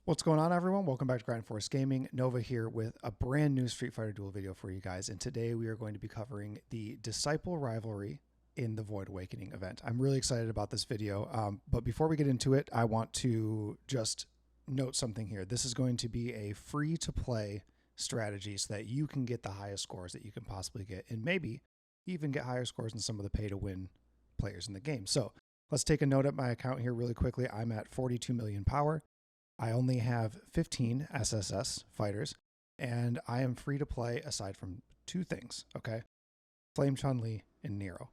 What's going on, everyone? Welcome back to Grind Force Gaming. Nova here with a brand new Street Fighter Duel video for you guys. And today we are going to be covering the Disciple Rivalry in the Void Awakening event. I'm really excited about this video. But before we get into it, I want to just note something here. This is going to be a free-to-play strategy so that you can get the highest scores that you can possibly get, and maybe even get higher scores than some of the pay-to-win players in the game. So let's take a note at my account here really quickly. I'm at 42 million power. I only have 15 SSS fighters, and I am free to play aside from two things, okay? Flame Chun Li and Nero.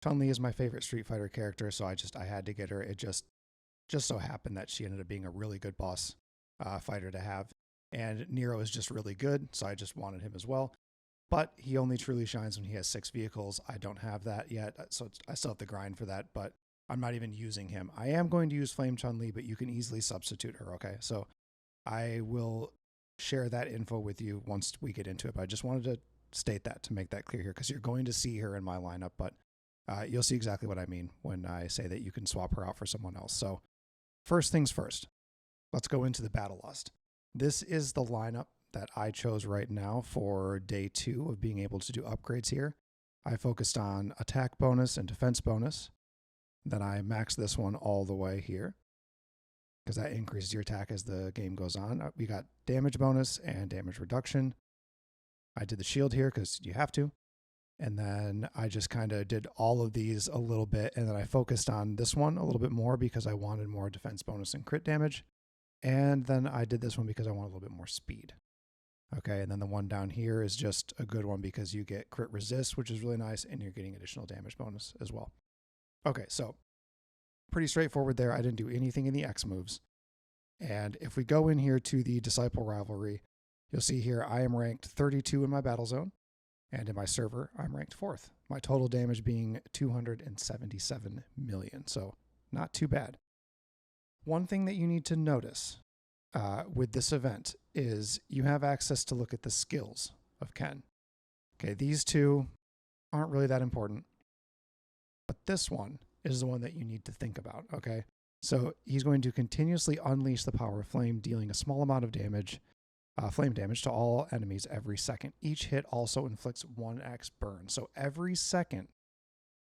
Chun Li is my favorite Street Fighter character, so I had to get her. It just so happened that she ended up being a really good boss fighter to have. And Nero is just really good, so I just wanted him as well. But he only truly shines when he has 6 vehicles. I don't have that yet, so I still have to grind for that, but I'm not even using him. I am going to use Flame Chun Li, but you can easily substitute her, okay? So I will share that info with you once we get into it, but I just wanted to state that to make that clear here, because you're going to see her in my lineup, but you'll see exactly what I mean when I say that you can swap her out for someone else. So first things first, let's go into the Battle Lust. This is the lineup that I chose right now for day 2 of being able to do upgrades here. I focused on attack bonus and defense bonus. Then I maxed this one all the way here because that increases your attack as the game goes on. We got damage bonus and damage reduction. I did the shield here because you have to. And then I just kind of did all of these a little bit. And then I focused on this one a little bit more because I wanted more defense bonus and crit damage. And then I did this one because I want a little bit more speed. Okay, and then the one down here is just a good one because you get crit resist, which is really nice, and you're getting additional damage bonus as well. Okay, so pretty straightforward there. I didn't do anything in the X moves. And if we go in here to the Disciple Rivalry, you'll see here I am ranked 32 in my battle zone, and in my server, I'm ranked 4th. My total damage being 277 million, so not too bad. One thing that you need to notice with this event is you have access to look at the skills of Ken. Okay, these two aren't really that important, but this one is the one that you need to think about, okay? So he's going to continuously unleash the power of flame, dealing a small amount of damage, flame damage to all enemies every second. Each hit also inflicts 1x burn. So every second,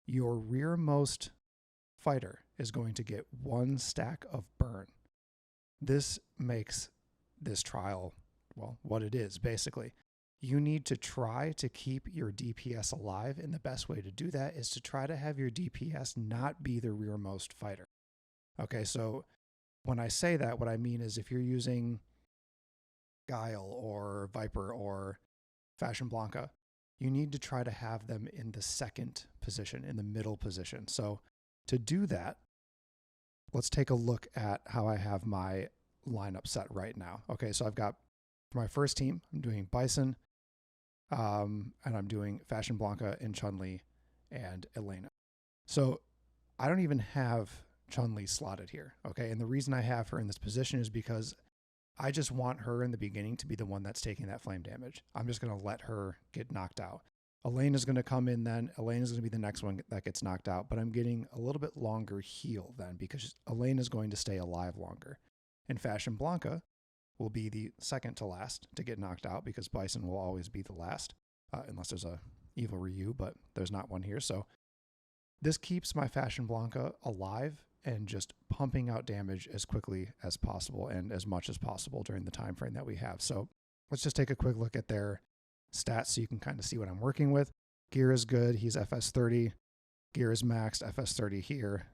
your rearmost fighter is going to get 1 stack of burn. This makes this trial, well, what it is, basically. You need to try to keep your DPS alive, and the best way to do that is to try to have your DPS not be the rearmost fighter. Okay, so when I say that, what I mean is if you're using Guile or Viper or Fashion Blanca, you need to try to have them in the second position, in the middle position. So to do that, let's take a look at how I have my lineup set right now. Okay, so I've got, for my first team, I'm doing Bison, and I'm doing Fashion Blanca and Chun Li and Elena. So I don't even have Chun Li slotted here, okay? And the reason I have her in this position is because I just want her in the beginning to be the one that's taking that flame damage. I'm just going to let her get knocked out. Elena's going to come in then. Elena's going to be the next one that gets knocked out, but I'm getting a little bit longer heal then because Elena's going to stay alive longer. And Fashion Blanca will be the second to last to get knocked out because Bison will always be the last, unless there's a evil Ryu, but there's not one here. So this keeps my Fashion Blanca alive and just pumping out damage as quickly as possible and as much as possible during the time frame that we have. So let's just take a quick look at their stats so you can kind of see what I'm working with. Gear is good. He's FS30. Gear is maxed. FS30 here.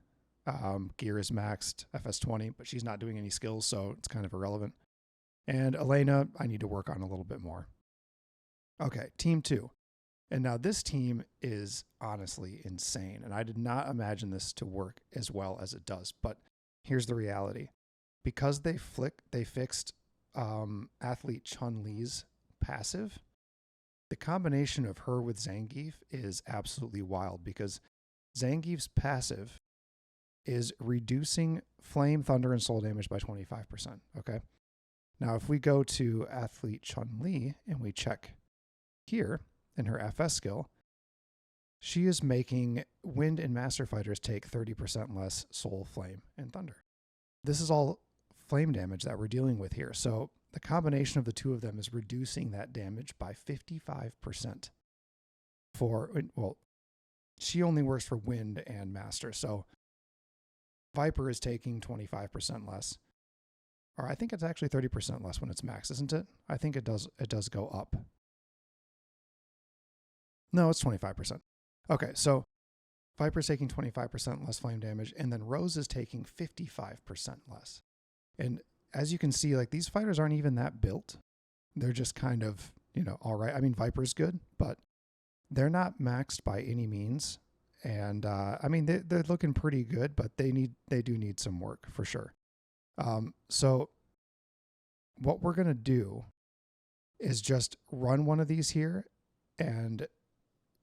Gear is maxed. FS20, but she's not doing any skills, so it's kind of irrelevant. And Elena, I need to work on a little bit more. Okay, team 2. And now this team is honestly insane, and I did not imagine this to work as well as it does, but here's the reality. Because they fixed athlete Chun Li's passive, the combination of her with Zangief is absolutely wild because Zangief's passive is reducing flame, thunder, and soul damage by 25%, okay? Now, if we go to athlete Chun Li and we check here in her FS skill, she is making Wind and Master Fighters take 30% less Soul, Flame, and Thunder. This is all flame damage that we're dealing with here. So the combination of the two of them is reducing that damage by 55%. Well, she only works for Wind and Master. So Viper is taking 25% less. Or I think it's actually 30% less when it's max, isn't it? I think it does go up. No, it's 25%. Okay, so Viper's taking 25% less flame damage, and then Rose is taking 55% less. And as you can see, like, these fighters aren't even that built. They're just kind of, all right. I mean, Viper's good, but they're not maxed by any means. And I mean, they're looking pretty good, but they do need some work for sure. So what we're going to do is just run one of these here and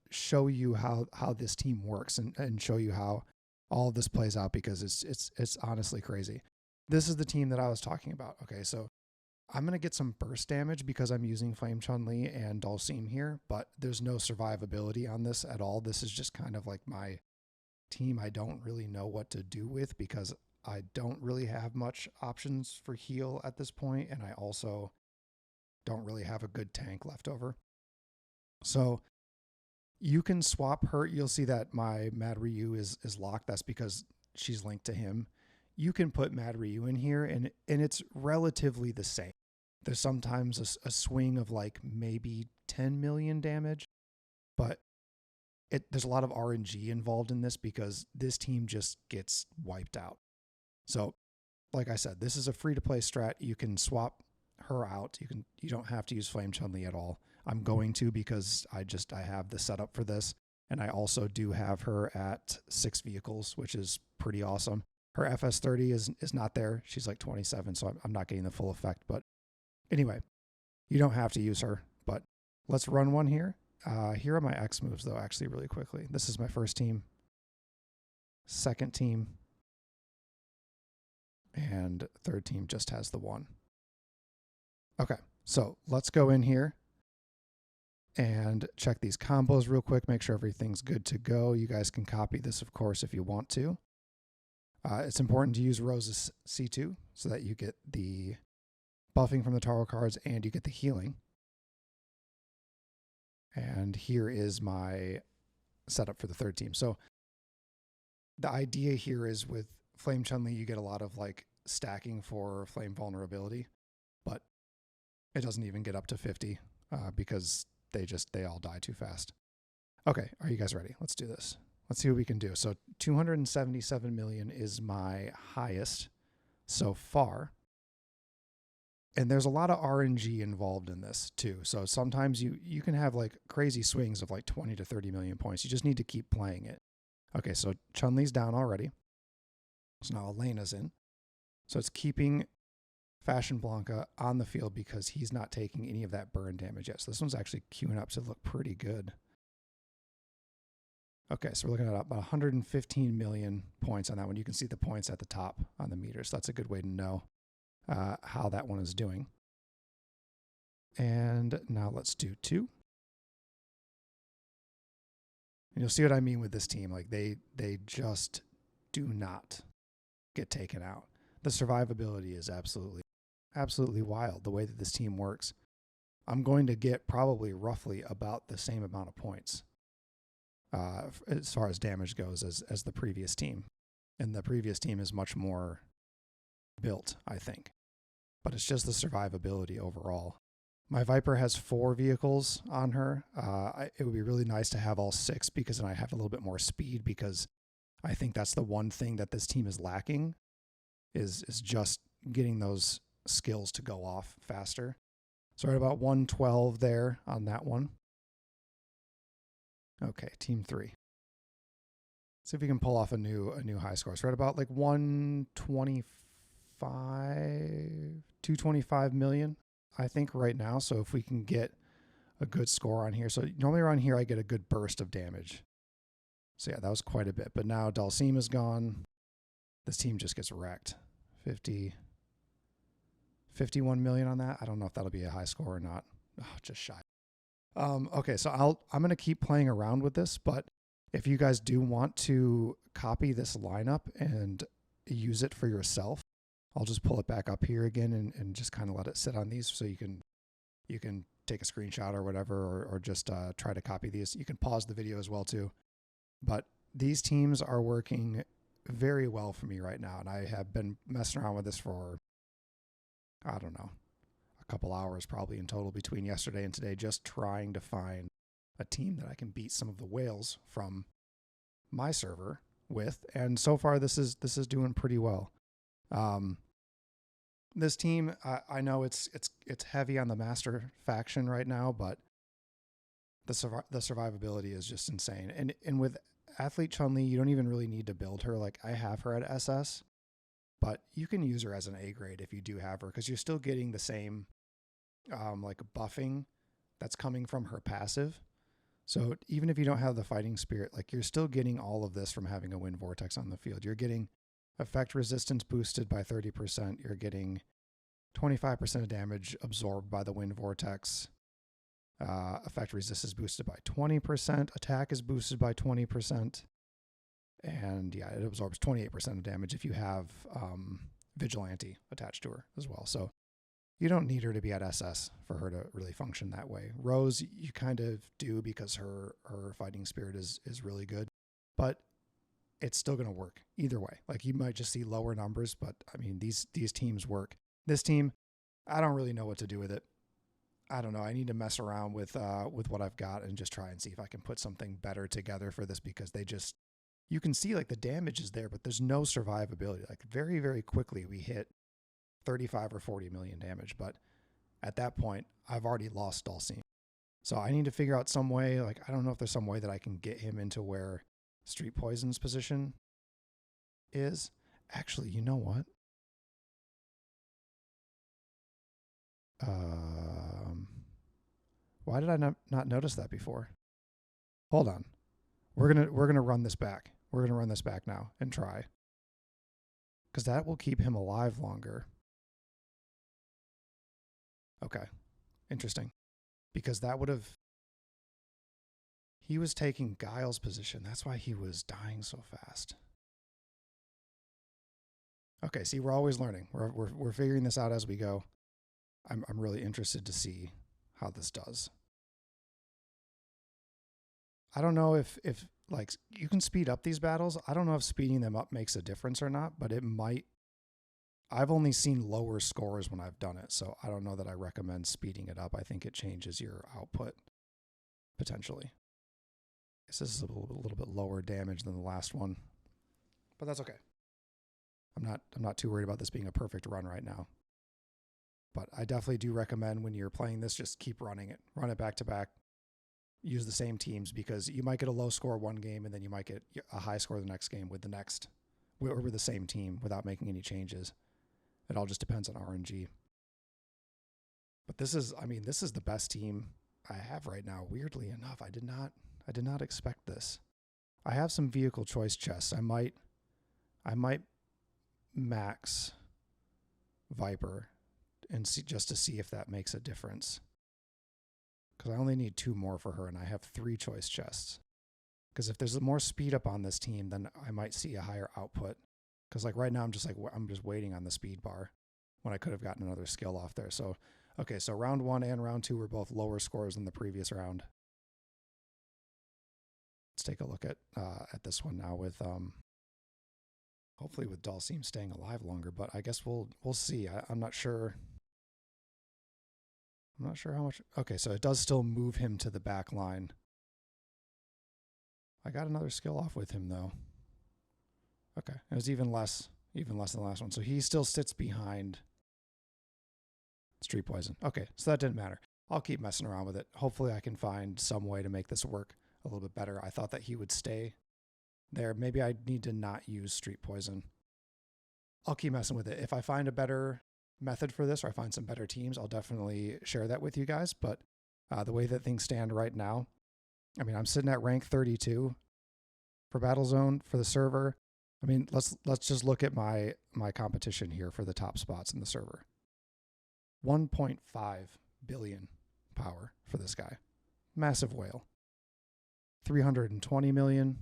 show you how this team works and show you how all of this plays out, because it's honestly crazy. This is the team that I was talking about. Okay, so I'm going to get some burst damage because I'm using Flame Chun Li and Dulcim here, but there's no survivability on this at all. This is just kind of like my team I don't really know what to do with, because I don't really have much options for heal at this point, and I also don't really have a good tank left over. So you can swap her. You'll see that my Mad Ryu is locked. That's because she's linked to him. You can put Mad Ryu in here, and it's relatively the same. There's sometimes a swing of like maybe 10 million damage, but there's a lot of RNG involved in this because this team just gets wiped out. So, like I said, this is a free-to-play strat. You can swap her out. You don't have to use Flame Chun Li at all. I'm going to, because I have the setup for this, and I also do have her at 6 vehicles, which is pretty awesome. Her FS30 is not there. She's like 27, so I'm not getting the full effect. But anyway, you don't have to use her. But let's run one here. Here are my X moves, though, actually, really quickly. This is my first team, second team, and third team just has the one. Okay, so let's go in here and check these combos real quick, make sure everything's good to go. You guys can copy this, of course, if you want to. It's important to use Rose's C2 so that you get the buffing from the tarot cards and you get the healing. And here is my setup for the third team. So the idea here is with Flame Chun Li, you get a lot of like stacking for flame vulnerability, but it doesn't even get up to 50 because they all die too fast. Okay, are you guys ready? Let's do this. Let's see what we can do. So 277 million is my highest so far. And there's a lot of RNG involved in this too. So sometimes you can have like crazy swings of like 20 to 30 million points. You just need to keep playing it. Okay, so Chun-Li's down already. So now Elena's in. So it's keeping Fashion Blanca on the field because he's not taking any of that burn damage yet. So this one's actually queuing up to look pretty good. Okay, so we're looking at about 115 million points on that one. You can see the points at the top on the meter. So that's a good way to know how that one is doing. And now let's do 2. And you'll see what I mean with this team. Like they just do not get taken out. The survivability is absolutely wild, the way that this team works. I'm going to get probably roughly about the same amount of points as far as damage goes as the previous team. And the previous team is much more built, I think. But it's just the survivability overall. My Viper has 4 vehicles on her. It would be really nice to have all 6 because then I have a little bit more speed, because I think that's the one thing that this team is lacking is just getting those skills to go off faster. So we're at about 112 there on that one. Okay, team 3. See if we can pull off a new high score. So we're at about like 225 million, I think, right now. So if we can get a good score on here. So normally around here I get a good burst of damage. So yeah, that was quite a bit. But now Dulcim is gone. This team just gets wrecked. 51 million on that. I don't know if that'll be a high score or not. Oh, just shy. Okay, so I'm going to keep playing around with this, but if you guys do want to copy this lineup and use it for yourself, I'll just pull it back up here again and just kind of let it sit on these so you can take a screenshot or whatever, or just try to copy these. You can pause the video as well too. But these teams are working very well for me right now, and I have been messing around with this for, I don't know, a couple hours probably in total between yesterday and today, just trying to find a team that I can beat some of the whales from my server with. And so far this is doing pretty well. This team, I know it's heavy on the master faction right now, but the survivability is just insane. And with Athlete Chun Li, you don't even really need to build her. Like, I have her at SS, but you can use her as an A grade if you do have her, because you're still getting the same like buffing that's coming from her passive. So even if you don't have the fighting spirit, like, you're still getting all of this from having a wind vortex on the field. You're getting effect resistance boosted by 30%. You're getting 25% of damage absorbed by the wind vortex. Effect resistance boosted by 20%. Attack is boosted by 20%. And yeah, it absorbs 28% of damage if you have Vigilante attached to her as well. So you don't need her to be at SS for her to really function that way. Rose, you kind of do, because her fighting spirit is really good. But it's still going to work either way. Like, you might just see lower numbers, but I mean, these teams work. This team, I don't really know what to do with it. I don't know. I need to mess around with what I've got and just try and see if I can put something better together for this, because you can see like the damage is there, but there's no survivability. Like, very, very quickly we hit 35 or 40 million damage. But at that point, I've already lost Dulcine. So I need to figure out some way. Like, I don't know if there's some way that I can get him into where Street Poison's position is. Actually, you know what? Why did I not notice that before? Hold on. We're gonna run this back. We're gonna run this back now and try, because that will keep him alive longer. Okay, interesting. Because that would have, he was taking Guile's position. That's why he was dying so fast. Okay, see, we're always learning. We're figuring this out as we go. I'm really interested to see how this does. I don't know if like, you can speed up these battles. I don't know if speeding them up makes a difference or not, but it might. I've only seen lower scores when I've done it, so I don't know that I recommend speeding it up. I think it changes your output potentially. This is a little bit lower damage than the last one, but that's okay. I'm not too worried about this being a perfect run right now. But I definitely do recommend, when you're playing this, just keep running it. Run it back to back. Use the same teams, because you might get a low score one game and then you might get a high score the next game with the same team without making any changes. It all just depends on RNG. But this is the best team I have right now. Weirdly enough, I did not expect this. I have some vehicle choice chests. I might max Viper and see, just to see if that makes a difference. Because I only need 2 more for her, and I have 3 choice chests. Because if there's more speed up on this team, then I might see a higher output. Because like right now, I'm just waiting on the speed bar when I could have gotten another skill off there. So okay, so round 1 and round 2 were both lower scores than the previous round. Let's take a look at this one now with hopefully with Dulcine staying alive longer. But I guess we'll see. I'm not sure. I'm not sure how much. Okay, so it does still move him to the back line. I got another skill off with him though. Okay, it was even less than the last one. So he still sits behind Street Poison. Okay, so that didn't matter. I'll keep messing around with it. Hopefully I can find some way to make this work a little bit better. I thought that he would stay there. Maybe I need to not use Street Poison. I'll keep messing with it. If I find a better method for this, or I find some better teams, I'll definitely share that with you guys. But the way that things stand right now, I mean, I'm sitting at rank 32 for Battlezone for the server. I mean, let's just look at my competition here for the top spots in the server. 1.5 billion power for this guy. Massive whale. 320 million.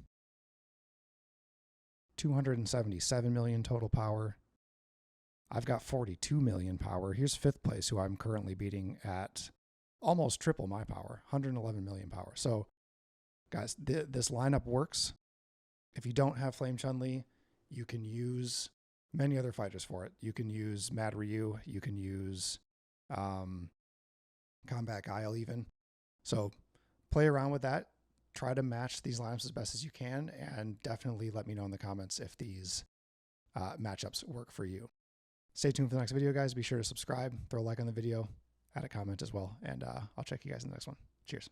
277 million total power. I've got 42 million power. Here's 5th place, who I'm currently beating at almost triple my power, 111 million power. So, guys, this lineup works. If you don't have Flame Chun Li, you can use many other fighters for it. You can use Mad Ryu. You can use Combat Guile even. So play around with that. Try to match these lineups as best as you can, and definitely let me know in the comments if these matchups work for you. Stay tuned for the next video, guys. Be sure to subscribe, throw a like on the video, add a comment as well, and I'll check you guys in the next one. Cheers.